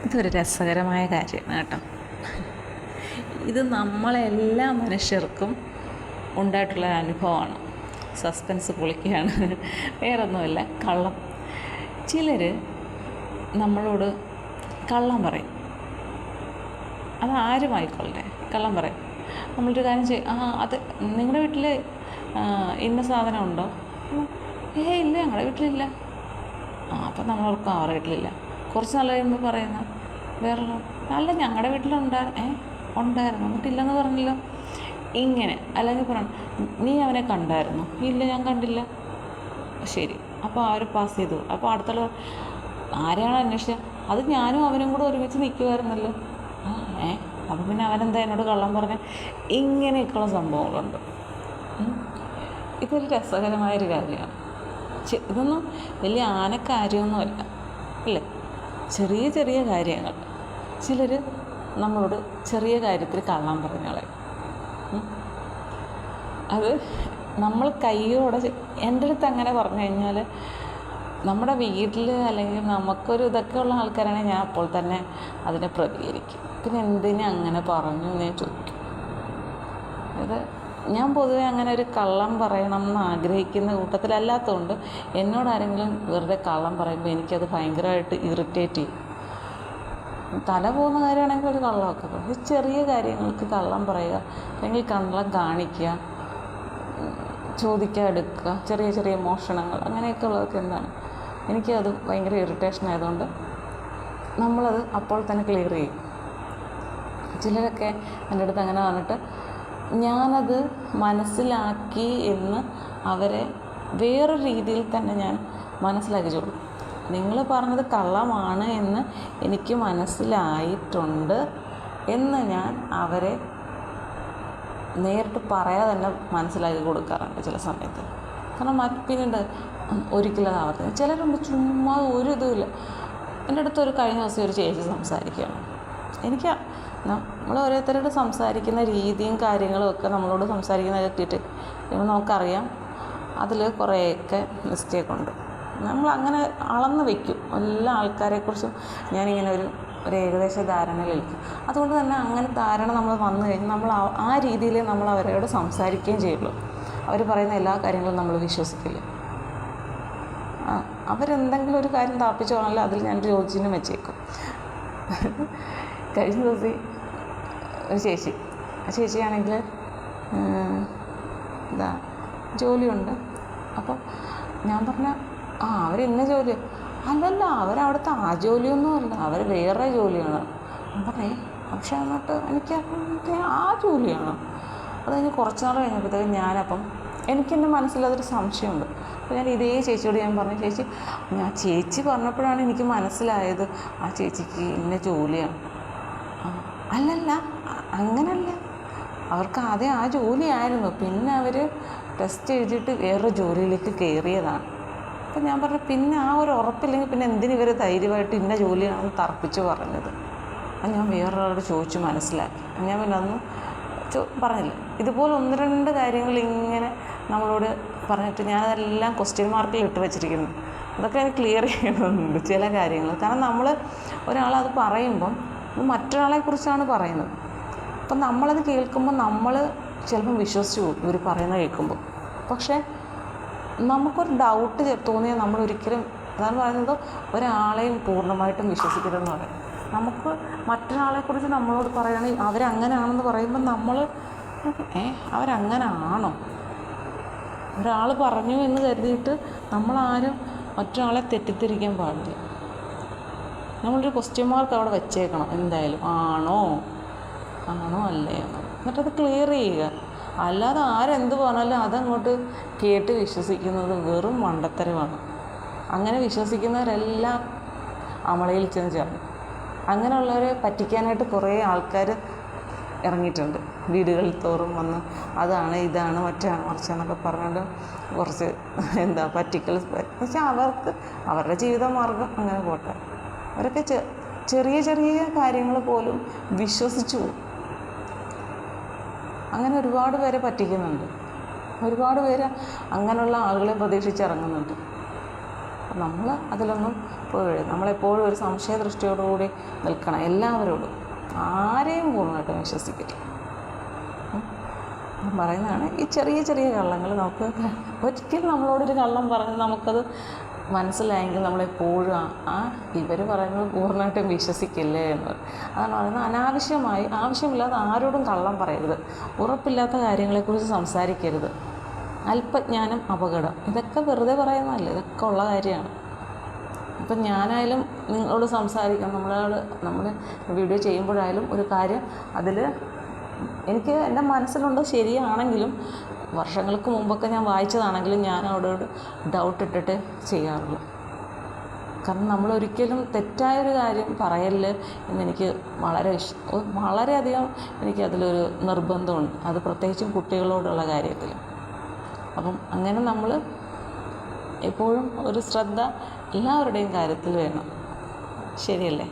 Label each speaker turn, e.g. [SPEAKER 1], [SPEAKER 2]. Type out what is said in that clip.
[SPEAKER 1] ഇതൊരു രസകരമായ കാര്യമാണ് കേട്ടോ. ഇത് നമ്മളെല്ലാ മനുഷ്യർക്കും ഉണ്ടായിട്ടുള്ള അനുഭവമാണ്. സസ്പെൻസ് പൊളിക്കുകയാണ്, വേറൊന്നുമല്ല. കള്ളം. ചിലർ നമ്മളോട് കള്ളം പറയും. അതാരുമായിക്കൊള്ളട്ടെ, കള്ളം പറയും. നമ്മളൊരു കാര്യം അത് നിങ്ങളുടെ വീട്ടിൽ ഇന്ന സാധനം ഉണ്ടോ? ഇല്ല, ഞങ്ങളുടെ വീട്ടിലില്ല. അപ്പം നമ്മളോർക്കും അവരുടെ വീട്ടിലില്ല. കുറച്ച് നാൾ കഴിയുമ്പോൾ പറയുന്ന വേറെ അല്ല, ഞങ്ങളുടെ വീട്ടിലുണ്ടായിരുന്നു, എന്നിട്ടില്ലെന്ന് പറഞ്ഞല്ലോ. ഇങ്ങനെ. അല്ലെങ്കിൽ പറയണം, നീ അവനെ കണ്ടായിരുന്നോ? ഇല്ല, ഞാൻ കണ്ടില്ല. ശരി, അപ്പോൾ അവർ പാസ് ചെയ്തു. അപ്പോൾ അടുത്തുള്ള ആരെയാണ് അന്വേഷിച്ചത്? അത് ഞാനും അവനും കൂടെ ഒരുമിച്ച് നിൽക്കുമായിരുന്നല്ലോ. അപ്പം പിന്നെ അവനെന്താ എന്നോട് കള്ളം പറഞ്ഞ? ഇങ്ങനെയൊക്കെയുള്ള സംഭവങ്ങളുണ്ട്. ഇതൊരു രസകരമായൊരു കാര്യമാണ്. ഇതൊന്നും വലിയ ആനക്കാര്യമൊന്നുമല്ല, അല്ലേ? ചെറിയ ചെറിയ കാര്യങ്ങൾ. ചിലർ നമ്മളോട് ചെറിയ കാര്യത്തിൽ കള്ളം പറഞ്ഞോളയും. അത് നമ്മൾ കയ്യോടെ എൻ്റെ അടുത്ത് അങ്ങനെ പറഞ്ഞു കഴിഞ്ഞാൽ, നമ്മുടെ വീട്ടിൽ അല്ലെങ്കിൽ നമുക്കൊരു ഇതൊക്കെ ഉള്ള ആൾക്കാരാണെങ്കിൽ ഞാൻ അപ്പോൾ തന്നെ അതിനെ പ്രതികരിക്കും. പിന്നെ എന്തിനും അങ്ങനെ പറഞ്ഞു എന്ന് ഞാൻ ചോദിക്കും. അത് ഞാൻ പൊതുവെ അങ്ങനെ ഒരു കള്ളം പറയണം എന്ന് ആഗ്രഹിക്കുന്ന കൂട്ടത്തിലല്ലാത്തതുകൊണ്ട് എന്നോട് ആരെങ്കിലും വെറുതെ കള്ളം പറയുമ്പോൾ എനിക്കത് ഭയങ്കരമായിട്ട് ഇറിറ്റേറ്റ് ചെയ്യും. തല പോകുന്ന കാര്യമാണെങ്കിൽ ഒരു കള്ളമൊക്കെ പറയും. ചെറിയ കാര്യങ്ങൾക്ക് കള്ളം പറയുക, അല്ലെങ്കിൽ കള്ളം കാണിക്കുക, ചോദിക്കുക, എടുക്കുക, ചെറിയ ചെറിയ മോഷണങ്ങൾ, അങ്ങനെയൊക്കെ ഉള്ളതൊക്കെ എന്താണ്, എനിക്കത് ഭയങ്കര ഇറിറ്റേഷൻ ആയതുകൊണ്ട് നമ്മളത് അപ്പോൾ തന്നെ ക്ലിയർ ചെയ്യും. ചിലരൊക്കെ എൻ്റെ അടുത്ത് അങ്ങനെ വന്നിട്ട് ഞാനത് മനസ്സിലാക്കി എന്ന് അവരെ വേറൊരു രീതിയിൽ തന്നെ ഞാൻ മനസ്സിലാക്കി കൊടുക്കും. നിങ്ങൾ പറഞ്ഞത് കള്ളമാണ് എന്ന് എനിക്ക് മനസ്സിലായിട്ടുണ്ട് എന്ന് ഞാൻ അവരെ നേരിട്ട് പറയാതെ തന്നെ മനസ്സിലാക്കി കൊടുക്കാറുണ്ട് ചില സമയത്ത്. കാരണം പിന്നീട് ഒരിക്കലും അത് ആവർത്തിക്കും. ചിലരുണ്ട് ചുമ്മാ ഒരു ഇതുമില്ല. എൻ്റെ അടുത്ത് കഴിഞ്ഞ ദിവസം ഒരു ചേച്ചി സംസാരിക്കുകയാണ്. എനിക്ക് നമ്മൾ ഓരോരുത്തരോട് സംസാരിക്കുന്ന രീതിയും കാര്യങ്ങളും ഒക്കെ നമ്മളോട് സംസാരിക്കുന്നത് കേട്ടിട്ട് നമുക്കറിയാം അതിൽ കുറേയൊക്കെ മിസ്റ്റേക്കുണ്ട്. നമ്മളങ്ങനെ അളന്ന് വയ്ക്കും. എല്ലാ ആൾക്കാരെക്കുറിച്ചും ഞാനിങ്ങനെ ഒരു ഏകദേശ ധാരണയിലിരിക്കും. അതുകൊണ്ട് തന്നെ അങ്ങനെ ധാരണ നമ്മൾ വന്നു കഴിഞ്ഞാൽ നമ്മൾ ആ രീതിയിൽ നമ്മൾ അവരോട് സംസാരിക്കുകയും ചെയ്യുള്ളൂ. അവർ പറയുന്ന എല്ലാ കാര്യങ്ങളും നമ്മൾ വിശ്വസിക്കില്ല. അവരെന്തെങ്കിലും ഒരു കാര്യം താപ്പിച്ചു പോകണമല്ലോ, അതിൽ ഞാൻ ചോദിച്ചിനും വെച്ചേക്കും. കഴിഞ്ഞ ദിവസം ഒരു ചേച്ചിയാണെങ്കിൽ ജോലിയുണ്ട്. അപ്പോൾ ഞാൻ പറഞ്ഞ അവരെന്ന ജോലി? അല്ലല്ല, അവരവിടുത്തെ ആ ജോലിയൊന്നും അല്ല, അവർ വേറെ ജോലിയാണ്. ഞാൻ പറഞ്ഞേ പക്ഷെ എന്നിട്ട് എനിക്ക് ആ ജോലിയാണ്. അത് കഴിഞ്ഞ് കുറച്ച് നാൾ കഴിഞ്ഞപ്പോഴത്തേക്കും ഞാനപ്പം എനിക്കെൻ്റെ മനസ്സിലതൊരു സംശയമുണ്ട്. അപ്പോൾ ഞാൻ ഇതേ ചേച്ചിയോട് ഞാൻ പറഞ്ഞു, ചേച്ചി പറഞ്ഞപ്പോഴാണ് എനിക്ക് മനസ്സിലായത് ആ ചേച്ചിക്ക് ഇന്ന ജോലിയാണ്. അല്ലല്ല, അങ്ങനല്ല, അവർക്ക് ആദ്യം ആ ജോലിയായിരുന്നു, പിന്നെ അവർ ടെസ്റ്റ് എഴുതിയിട്ട് വേറൊരു ജോലിയിലേക്ക് കയറിയതാണ്. അപ്പോൾ ഞാൻ പറഞ്ഞു, പിന്നെ ആ ഒരു ഉറപ്പില്ലെങ്കിൽ പിന്നെ എന്തിനിവർ ധൈര്യമായിട്ട് ഇന്ന ജോലിയാണെന്ന് തർപ്പിച്ച് പറഞ്ഞത്? അത് ഞാൻ വേറൊരാളോട് ചോദിച്ചു മനസ്സിലാക്കി. ഞാൻ പിന്നെ അതൊന്നും പറഞ്ഞില്ല. ഇതുപോലെ ഒന്ന് രണ്ട് കാര്യങ്ങൾ ഇങ്ങനെ നമ്മളോട് പറഞ്ഞിട്ട് ഞാനതെല്ലാം ക്വസ്റ്റ്യൻ മാർക്കിൽ ഇട്ട് വെച്ചിരിക്കുന്നു. അതൊക്കെ എനിക്ക് ക്ലിയർ ചെയ്യണമെന്നുണ്ട് ചില കാര്യങ്ങൾ. കാരണം നമ്മൾ ഒരാളത് പറയുമ്പം മറ്റൊരാളെക്കുറിച്ചാണ് പറയുന്നത്. അപ്പം നമ്മളത് കേൾക്കുമ്പോൾ നമ്മൾ ചിലപ്പം വിശ്വസിച്ച് പോകും ഇവർ പറയുന്നത് കേൾക്കുമ്പോൾ. പക്ഷേ നമുക്കൊരു ഡൗട്ട് തോന്നിയാൽ നമ്മളൊരിക്കലും, അതാണ് പറയുന്നത്, ഒരാളെയും പൂർണ്ണമായിട്ടും വിശ്വസിക്കരുതെന്ന് പറയും. നമുക്ക് മറ്റൊരാളെക്കുറിച്ച് നമ്മളോട് പറയുകയാണെങ്കിൽ അവരങ്ങനെയാണെന്ന് പറയുമ്പോൾ നമ്മൾ അവരങ്ങനെയാണോ? ഒരാൾ പറഞ്ഞു എന്ന് കരുതിയിട്ട് നമ്മളാരും മറ്റൊരാളെ തെറ്റിദ്ധരിക്കാൻ പാടില്ല. നമ്മളൊരു ക്വസ്റ്റ്യൻ മാർക്ക് അവിടെ വെച്ചേക്കണം എന്തായാലും. ആണോ അല്ലേ എന്നിട്ടത് ക്ലിയർ ചെയ്യുക. അല്ലാതെ ആരെന്ത് പറഞ്ഞാലും അതങ്ങോട്ട് കേട്ട് വിശ്വസിക്കുന്നത് വെറും മണ്ടത്തരമാണ്. അങ്ങനെ വിശ്വസിക്കുന്നവരെല്ലാം അമളയിൽ ചെന്ന് ചേർന്നു. അങ്ങനെയുള്ളവരെ പറ്റിക്കാനായിട്ട് കുറേ ആൾക്കാർ ഇറങ്ങിയിട്ടുണ്ട്. വീടുകളിൽ തോറും വന്ന് അതാണ് ഇതാണ് മറ്റാണ് മറിച്ചാന്നൊക്കെ പറഞ്ഞുകൊണ്ട് കുറച്ച് പറ്റിക്കൽ വെച്ചാൽ അവർക്ക് അവരുടെ ജീവിതമാർഗം അങ്ങനെ പോട്ടെ. അവരൊക്കെ ചെറിയ ചെറിയ കാര്യങ്ങൾ പോലും വിശ്വസിച്ചു പോകും. അങ്ങനെ ഒരുപാട് പേരെ പറ്റിക്കുന്നുണ്ട്. ഒരുപാട് പേര് അങ്ങനെയുള്ള ആളുകളെ പ്രതീക്ഷിച്ചിറങ്ങുന്നുണ്ട്. നമ്മൾ അതിലൊന്നും പോയി നമ്മളെപ്പോഴും ഒരു സംശയദൃഷ്ടിയോടുകൂടി നിൽക്കണം എല്ലാവരോടും. ആരെയും പൂർണ്ണമായിട്ടും വിശ്വസിക്കില്ല. ഞാൻ പറയുന്നതാണ്, ഈ ചെറിയ ചെറിയ കള്ളങ്ങൾ നമുക്ക് ഒരിക്കലും നമ്മളോടൊരു കള്ളം പറഞ്ഞ് നമുക്കത് മനസ്സിലായെങ്കിൽ നമ്മളെപ്പോഴും ഇവർ പറയുന്നത് പൂർണ്ണമായിട്ടും വിശ്വസിക്കില്ലേ എന്ന് പറയും. അതാണ് പറയുന്നത്, അനാവശ്യമായി ആവശ്യമില്ലാതെ ആരോടും കള്ളം പറയരുത്, ഉറപ്പില്ലാത്ത കാര്യങ്ങളെക്കുറിച്ച് സംസാരിക്കരുത്, അല്പജ്ഞാനം അപകടം, ഇതൊക്കെ വെറുതെ പറയുന്നതല്ല, ഇതൊക്കെ ഉള്ള കാര്യമാണ്. ഇപ്പം ഞാനായാലും നിങ്ങളോട് സംസാരിക്കാം, നമ്മൾ വീഡിയോ ചെയ്യുമ്പോഴായാലും ഒരു കാര്യം അതിൽ എനിക്ക് എൻ്റെ മനസ്സിലുണ്ട് ശരിയാണെങ്കിലും വർഷങ്ങൾക്ക് മുമ്പൊക്കെ ഞാൻ വായിച്ചതാണെങ്കിലും ഞാൻ അവിടോട് ഡൗട്ട് ഇട്ടിട്ട് ചെയ്യാറുള്ളൂ. കാരണം നമ്മളൊരിക്കലും തെറ്റായൊരു കാര്യം പറയല്ല് എന്നെനിക്ക് വളരെയധികം എനിക്കതിലൊരു നിർബന്ധമുണ്ട്, അത് പ്രത്യേകിച്ചും കുട്ടികളോടുള്ള കാര്യത്തിൽ. അപ്പം അങ്ങനെ നമ്മൾ എപ്പോഴും ഒരു ശ്രദ്ധ എല്ലാവരുടെയും കാര്യത്തിൽ വേണം. ശരിയല്ലേ?